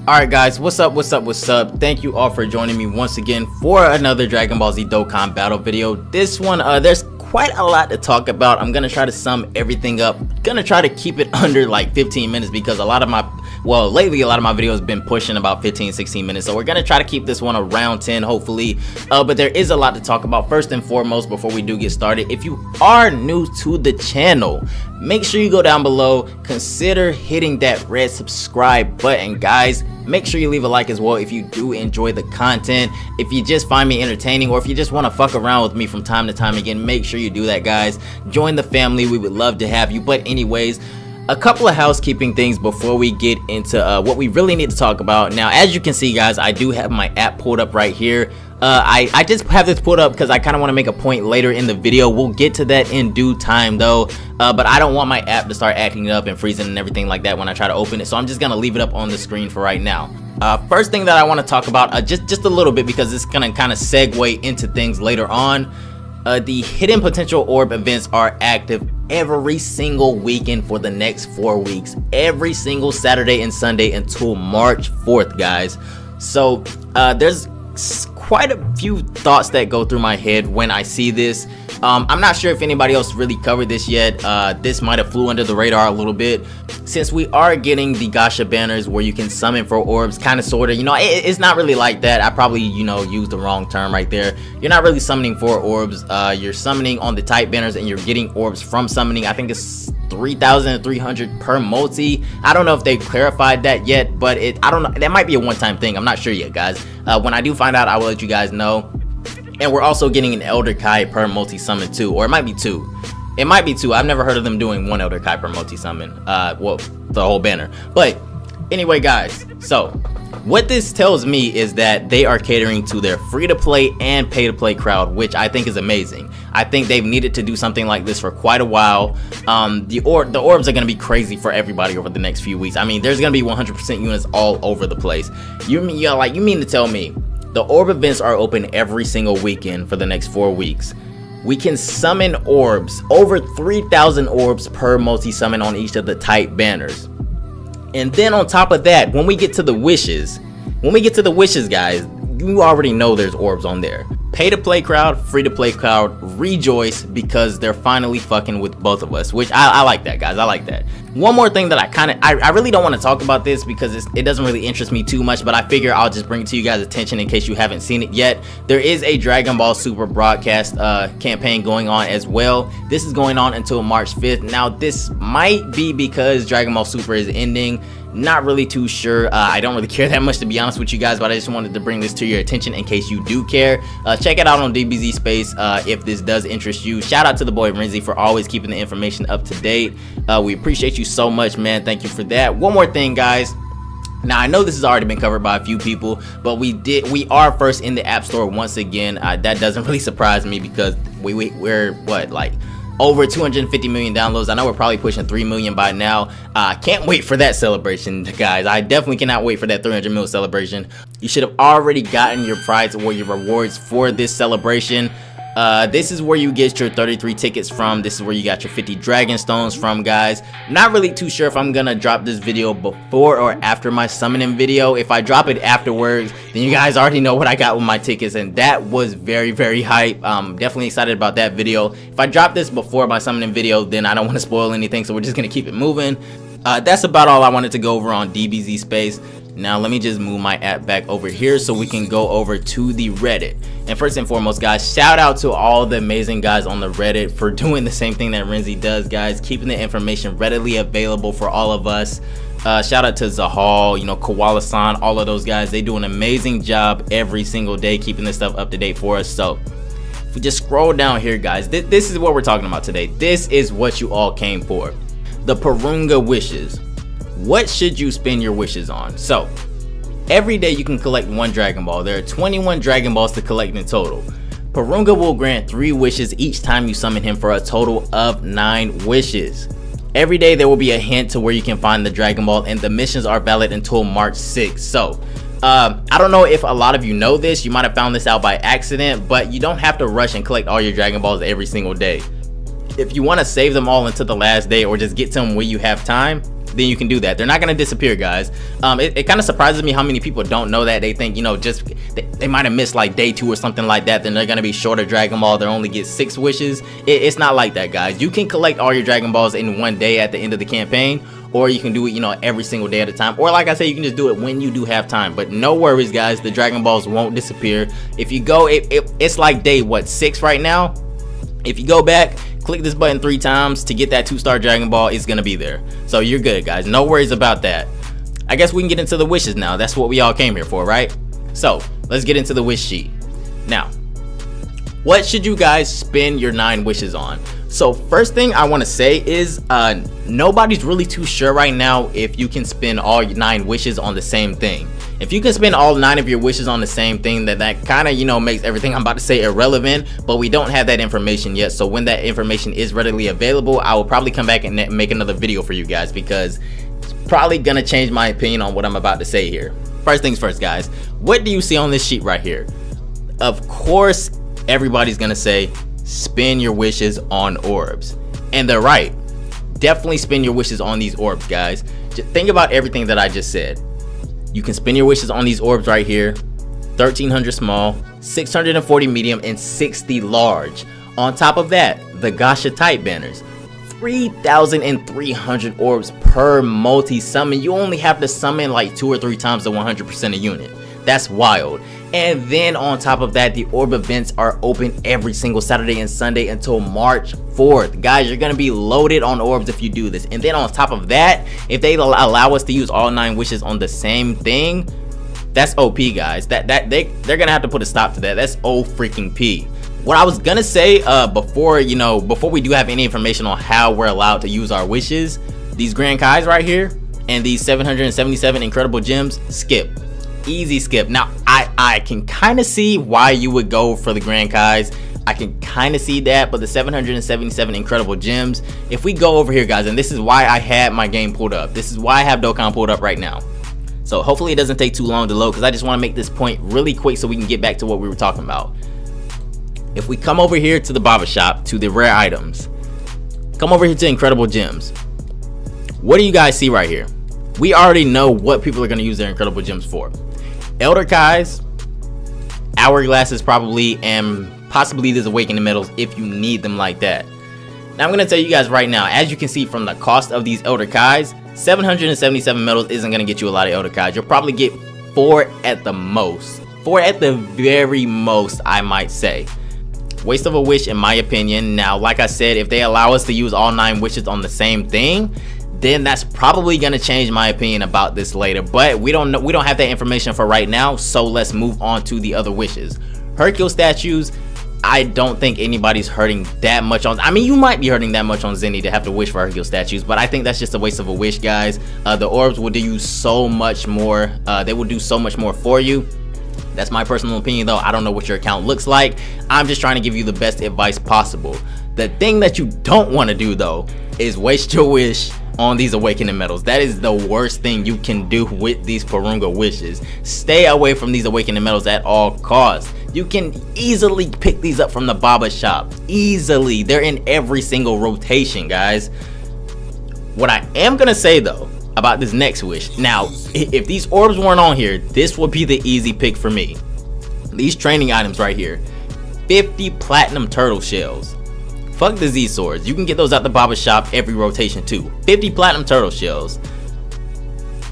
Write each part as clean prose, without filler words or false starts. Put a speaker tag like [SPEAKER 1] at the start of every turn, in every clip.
[SPEAKER 1] Alright guys, what's up? Thank you all for joining me once again for another Dragon Ball Z Dokkan battle video. This one, there's quite a lot to talk about. I'm gonna try to sum everything up. Gonna try to keep it under like 15 minutes because lately a lot of my videos have been pushing about 15-16 minutes, so we're gonna try to keep this one around 10 hopefully. But there is a lot to talk about. First and foremost, before we do get started, if you are new to the channel, make sure you go down below, consider hitting that red subscribe button. Guys, make sure you leave a like as well if you do enjoy the content. If you just find me entertaining, or if you just want to fuck around with me from time to time again, make sure you do that, guys. Join the family, we would love to have you. But anyways, a couple of housekeeping things before we get into what we really need to talk about. Now, as you can see, guys, I do have my app pulled up right here. I just have this pulled up because I kind of want to make a point later in the video. We'll get to that in due time though, but I don't want my app to start acting up and freezing and everything like that when I try to open it, so I'm just gonna leave it up on the screen for right now. First thing that I want to talk about, just a little bit, because it's gonna kind of segue into things later on. The hidden potential orb events are active every single weekend for the next 4 weeks, every single Saturday and Sunday until March 4th, guys. So there's quite a few thoughts that go through my head when I see this. I'm not sure if anybody else really covered this yet. This might have flew under the radar a little bit, since we are getting the gacha banners where you can summon for orbs, kind of, sort of. You know, it's not really like that. I probably, you know, used the wrong term right there. You're not really summoning for orbs. You're summoning on the type banners and you're getting orbs from summoning. I think it's 3,300 per multi. I don't know if they clarified that yet, but I don't know, that might be a one-time thing. I'm not sure yet, guys. When I do find out, I will let you guys know. And we're also getting an Elder Kai per multi summon too, or it might be two. It might be two. I've never heard of them doing one Elder Kai per multi summon. Well, the whole banner. But anyway, guys, so what this tells me is that they are catering to their free-to-play and pay-to-play crowd, which I think is amazing. I think they've needed to do something like this for quite a while. The orbs are going to be crazy for everybody over the next few weeks. I mean, there's going to be 100% units all over the place. You mean to tell me the orb events are open every single weekend for the next 4 weeks? We can summon orbs, over 3,000 orbs per multi-summon on each of the type banners. And then on top of that, when we get to the wishes, guys, you already know there's orbs on there. Pay to play crowd, free to play crowd, rejoice, because they're finally fucking with both of us, which I like that, guys. I like that. One more thing that I really don't want to talk about this because it doesn't really interest me too much, but I figure I'll just bring it to you guys' attention in case you haven't seen it yet. There is a Dragon Ball Super broadcast campaign going on as well. This is going on until March 5th. Now, this might be because Dragon Ball Super is ending. Not really too sure. I don't really care that much, to be honest with you guys, but I just wanted to bring this to your attention in case you do care. Check it out on DBZ Space if this does interest you. Shout out to the boy Renzi for always keeping the information up to date. We appreciate you so much, man. Thank you for that. One more thing, guys. Now, I know this has already been covered by a few people, but we are first in the App Store once again. That doesn't really surprise me because we're what, like, over 250 million downloads. I know we're probably pushing 3 million by now. Can't wait for that celebration, guys. I definitely cannot wait for that 300 mil celebration. You should have already gotten your prize or your rewards for this celebration. This is where you get your 33 tickets from. This is where you got your 50 dragon stones from, guys. I'm not really too sure if I'm gonna drop this video before or after my summoning video. If I drop it afterwards, then you guys already know what I got with my tickets, and that was very, very hype. Definitely excited about that video. If I drop this before my summoning video, then I don't want to spoil anything, so we're just gonna keep it moving. That's about all I wanted to go over on DBZ Space. Now let me just move my app back over here so we can go over to the Reddit. And first and foremost, guys, shout out to all the amazing guys on the Reddit for doing the same thing that Renzi does, guys, keeping the information readily available for all of us. Shout out to Zahal, you know, Koala-san, all of those guys. They do an amazing job every single day keeping this stuff up to date for us. So if we just scroll down here, guys, this is what we're talking about today. This is what you all came for. The Porunga wishes. What should you spend your wishes on? So every day you can collect one Dragon Ball. There are 21 Dragon Balls to collect in total. Porunga will grant 3 wishes each time you summon him for a total of 9 wishes. Every day there will be a hint to where you can find the Dragon Ball, and the missions are valid until March 6th. So I don't know if a lot of you know this. You might have found this out by accident, but you don't have to rush and collect all your Dragon Balls every single day. If you want to save them all until the last day or just get to them when you have time, then you can do that. They're not gonna disappear, guys. It kind of surprises me how many people don't know that. They think, you know, just they might have missed like day 2 or something like that, then they're gonna be short of Dragon Ball. They only get 6 wishes. It's not like that, guys. You can collect all your Dragon Balls in one day at the end of the campaign, or you can do it, you know, every single day at a time, or like I said, you can just do it when you do have time. But no worries, guys, the Dragon Balls won't disappear. If you go, it's like day, what, 6 right now? If you go back, click this button 3 times to get that 2-star Dragon Ball, it's gonna be there. So you're good, guys, no worries about that. I guess we can get into the wishes now. That's what we all came here for, right? So let's get into the wish sheet. Now, what should you guys spend your 9 wishes on? So first thing I want to say is nobody's really too sure right now if you can spend all your 9 wishes on the same thing. If you can spend all 9 of your wishes on the same thing, that kind of, you know, makes everything I'm about to say irrelevant, but we don't have that information yet. So when that information is readily available, I will probably come back and make another video for you guys, because it's probably gonna change my opinion on what I'm about to say here. First things first, guys, what do you see on this sheet right here? Of course, everybody's gonna say spend your wishes on orbs, and they're right. Definitely spend your wishes on these orbs, guys. Just think about everything that I just said. You can spend your wishes on these orbs right here: 1300 small, 640 medium, and 60 large. On top of that, the Gacha type banners, 3,300 orbs per multi-summon. You only have to summon like 2 or 3 times the 100% a unit. That's wild. And then on top of that, the orb events are open every single Saturday and Sunday until March 4th. Guys, you're gonna be loaded on orbs if you do this. And then on top of that, if they allow us to use all 9 wishes on the same thing, that's OP, guys. They're gonna have to put a stop to that. That's O freaking P. What I was gonna say before we do have any information on how we're allowed to use our wishes, these Grand Kais right here and these 777 incredible gems, skip. Easy skip. Now I can kind of see why you would go for the Grand Kais. I can kind of see that, but the 777 incredible gems, if we go over here, guys, and this is why I had my game pulled up, this is why I have Dokkan pulled up right now, so hopefully it doesn't take too long to load, because I just want to make this point really quick so we can get back to what we were talking about. If we come over here to the Baba shop, to the rare items, come over here to incredible gems, what do you guys see right here? We already know what people are going to use their incredible gems for. Elder Kais, hourglasses probably, and possibly these awakening medals if you need them like that. Now I'm going to tell you guys right now, as you can see from the cost of these Elder Kais, 777 medals isn't going to get you a lot of Elder Kais. You'll probably get 4 at the most. 4 at the very most, I might say. Waste of a wish in my opinion. Now like I said, if they allow us to use all 9 wishes on the same thing, then that's probably gonna change my opinion about this later, but we don't know, we don't have that information for right now, so let's move on to the other wishes. Hercule Statues, I don't think anybody's hurting that much on, I mean, you might be hurting that much on Zenny to have to wish for Hercule Statues, but I think that's just a waste of a wish, guys. The orbs will do you so much more, they will do so much more for you. That's my personal opinion though. I don't know what your account looks like. I'm just trying to give you the best advice possible. The thing that you don't want to do though is waste your wish on these awakening medals. That is the worst thing you can do with these Porunga wishes. Stay away from these awakening medals at all costs. You can easily pick these up from the Baba shop. Easily. They're in every single rotation, guys. What I am gonna say though about this next wish, now if these orbs weren't on here, this would be the easy pick for me. These training items right here, 50 platinum turtle shells. Fuck the Z swords, you can get those out the Baba shop every rotation too. 50 platinum turtle shells,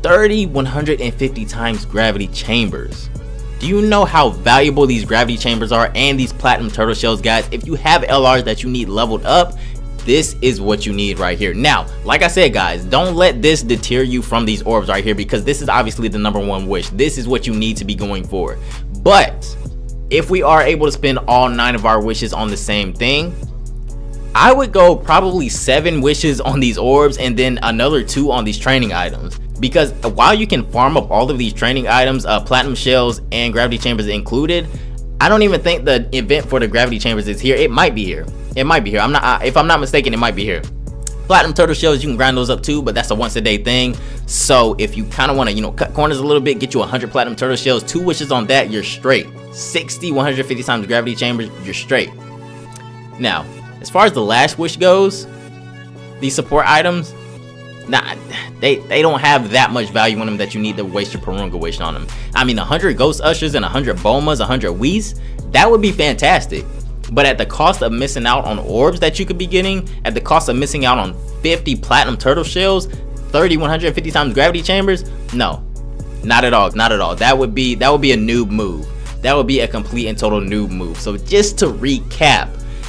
[SPEAKER 1] 30 150 times gravity chambers. Do you know how valuable these gravity chambers are and these platinum turtle shells, guys? If you have LRs that you need leveled up, this is what you need right here. Now, like I said, guys, don't let this deter you from these orbs right here, because this is obviously the #1 wish. This is what you need to be going for. But if we are able to spend all 9 of our wishes on the same thing, I would go probably 7 wishes on these orbs and then another 2 on these training items. Because while you can farm up all of these training items, platinum shells and gravity chambers included, I don't even think the event for the gravity chambers is here. It might be here. It might be here. If I'm not mistaken, it might be here. Platinum turtle shells, you can grind those up too, but that's a once a day thing. So if you kind of want to, cut corners a little bit, get you 100 platinum turtle shells, 2 wishes on that, you're straight. 60 150 times gravity chambers, you're straight. Now, as far as the last wish goes, these support items, nah, They don't have that much value in them that you need to waste your Porunga wish on them. I mean, 100 Ghost Ushers and 100 Bomas, 100 Whis, that would be fantastic. But at the cost of missing out on orbs that you could be getting, at the cost of missing out on 50 Platinum Turtle Shells, 30 150 times Gravity Chambers, no, not at all, not at all. That would be a noob move. That would be a complete and total noob move. So just to recap,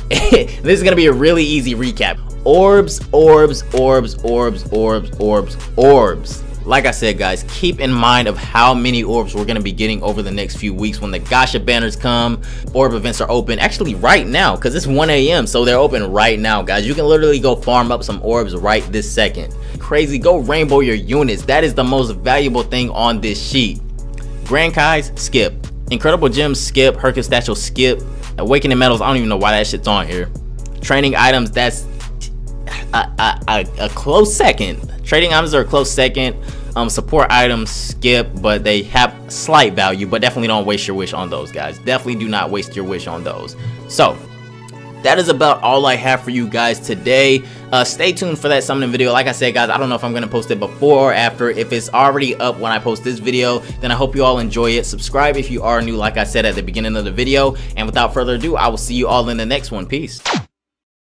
[SPEAKER 1] this is gonna be a really easy recap. Orbs, orbs, orbs, orbs, orbs, orbs, orbs. Like I said, guys, keep in mind of how many orbs we're gonna be getting over the next few weeks when the Gacha banners come. Orb events are open actually right now because it's 1 AM, so they're open right now, guys. You can literally go farm up some orbs right this second. Crazy, go rainbow your units. That is the most valuable thing on this sheet. Grand Kai's, skip. Incredible Gems, skip. Hercule Statues, skip. Awakening Metals, I don't even know why that shit's on here. Training items, that's a close second. Trading items are a close second. Support items, skip, but they have slight value, but definitely don't waste your wish on those, guys. Definitely do not waste your wish on those. So that is about all I have for you guys today. Stay tuned for that summoning video. Like I said, guys, I don't know if I'm gonna post it before or after. If it's already up when I post this video, then I hope you all enjoy it. Subscribe if you are new, like I said at the beginning of the video, and without further ado, I will see you all in the next one. Peace.